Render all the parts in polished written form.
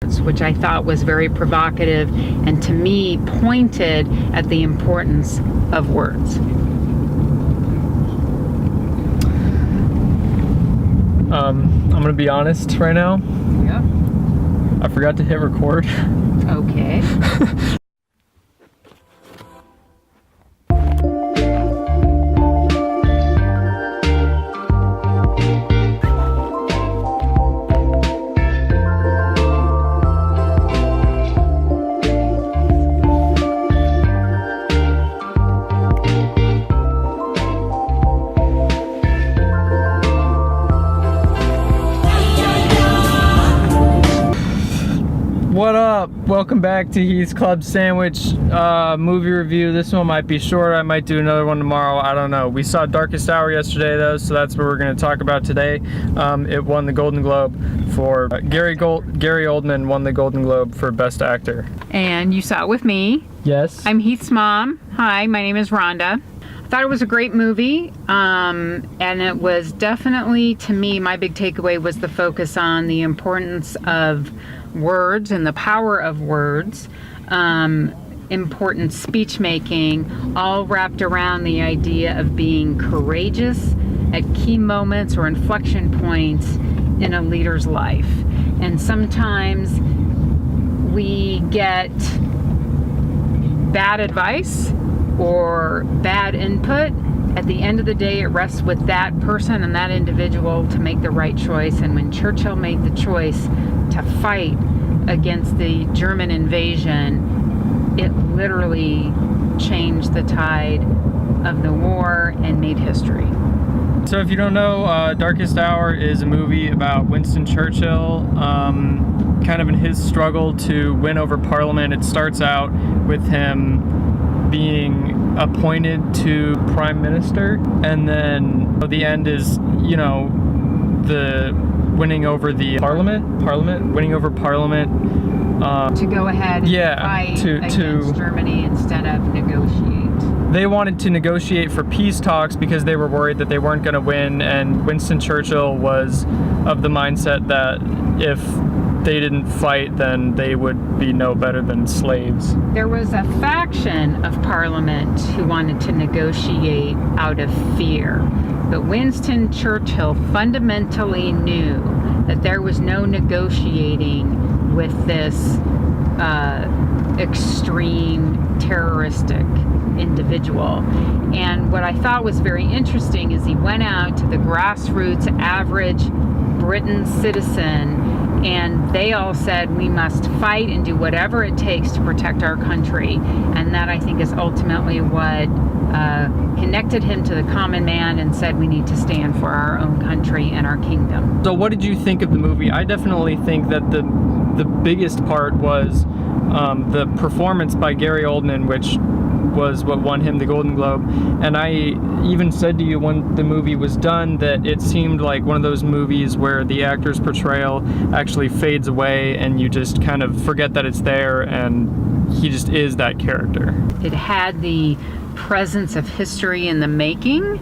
which I thought was very provocative and to me pointed at the importance of words. I'm gonna be honest right now. Yeah. I forgot to hit record. Okay. What up? Welcome back to Heath's Club Sandwich movie review. This one might be short. I might do another one tomorrow. I don't know. We saw Darkest Hour yesterday though, so that's what we're going to talk about today. It won the Golden Globe for Gary Oldman won the Golden Globe for Best Actor. And you saw it with me. Yes. I'm Heath's mom. Hi, my name is Rhonda. I thought it was a great movie, and it was definitely, to me, my big takeaway was the focus on the importance of words and the power of words, important speech making, all wrapped around the idea of being courageous at key moments or inflection points in a leader's life. And sometimes we get bad advice or bad input. At the end of the day, it rests with that person and that individual to make the right choice. And when Churchill made the choice to fight against the German invasion, it literally changed the tide of the war and made history. So if you don't know, Darkest Hour is a movie about Winston Churchill, kind of in his struggle to win over Parliament. It starts out with him being appointed to Prime Minister, and then the end is, you know, the winning over the winning over Parliament. To go ahead and fight against Germany instead of negotiate. They wanted to negotiate for peace talks because they were worried that they weren't going to win, and Winston Churchill was of the mindset that if they didn't fight, then they would be no better than slaves. There was a faction of Parliament who wanted to negotiate out of fear, but Winston Churchill fundamentally knew that there was no negotiating with this extreme terroristic individual. And what I thought was very interesting is he went out to the grassroots average Britain citizen, and they all said we must fight and do whatever it takes to protect our country. And that, I think, is ultimately what connected him to the common man and said we need to stand for our own country and our kingdom. So what did you think of the movie? I definitely think that the biggest part was the performance by Gary Oldman, which was what won him the Golden Globe. And I even said to you when the movie was done that it seemed like one of those movies where the actor's portrayal actually fades away and you just kind of forget that it's there, and he just is that character. It had the presence of history in the making.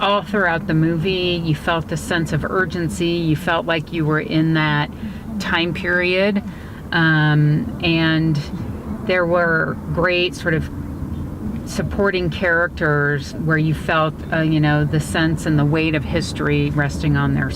All throughout the movie, you felt a sense of urgency. You felt like you were in that time period. And there were great sort of supporting characters where you felt, the sense and the weight of history resting on their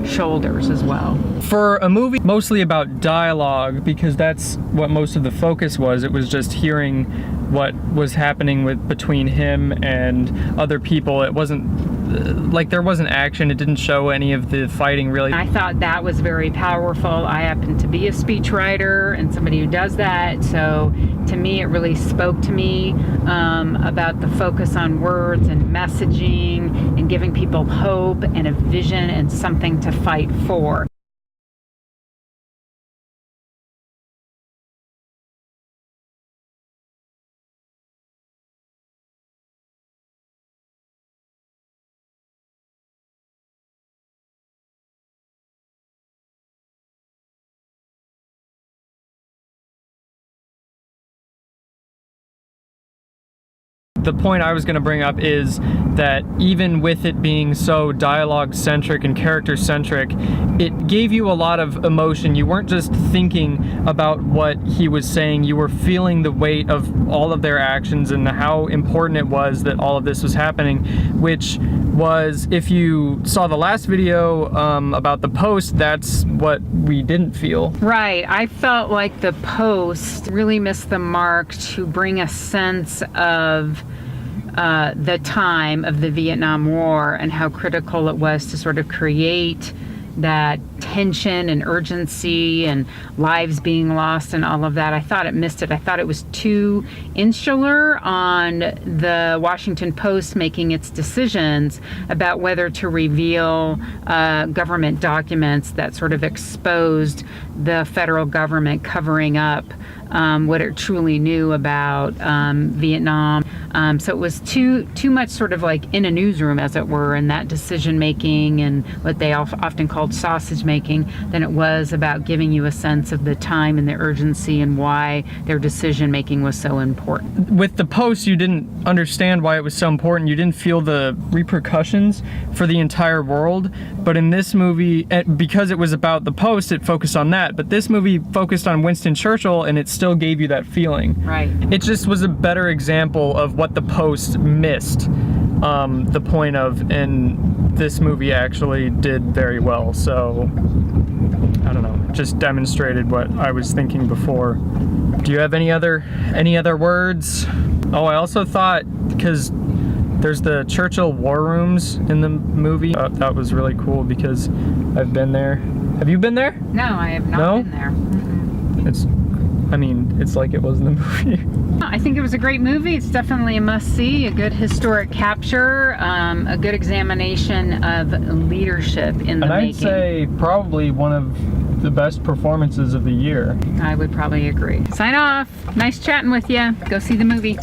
shoulders as well. For a movie mostly about dialogue, because that's what most of the focus was, it was just hearing what was happening between him and other people. It wasn't like there wasn't action. It didn't show any of the fighting really. I thought that was very powerful. I happen to be a speechwriter and somebody who does that, so to me it really spoke to me about the focus on words and messaging and giving people hope and a vision and something to fight for. the point I was going to bring up is that even with it being so dialogue-centric and character-centric, it gave you a lot of emotion. You weren't just thinking about what he was saying, you were feeling the weight of all of their actions and how important it was that all of this was happening, which was, if you saw the last video about the post, that's what we didn't feel. Right. I felt like the post really missed the mark to bring a sense of the time of the Vietnam War and how critical it was to sort of create that tension and urgency and lives being lost and all of that. I thought it missed it. I thought it was too insular on the Washington Post making its decisions about whether to reveal government documents that sort of exposed the federal government covering up what it truly knew about Vietnam. So it was too much sort of like in a newsroom, as it were, in that decision making and what they often called sausage making, than it was about giving you a sense of the time and the urgency and why their decision making was so important. With the post, you didn't understand why it was so important. You didn't feel the repercussions for the entire world. But in this movie, because it was about the post, it focused on that. But this movie focused on Winston Churchill, and it still gave you that feeling. Right. It just was a better example of what the post missed the point of, and this movie actually did very well. So I don't know, just demonstrated what I was thinking before. Do you have any other words? Oh, I also thought, because there's the Churchill War Rooms in the movie, that was really cool because I've been there. Have you been there? No, I have not been there. It's like it was in the movie. I think it was a great movie. It's definitely a must-see, a good historic capture, a good examination of leadership in the making. I'd say probably one of the best performances of the year. I would probably agree. Sign off. Nice chatting with you. Go see the movie.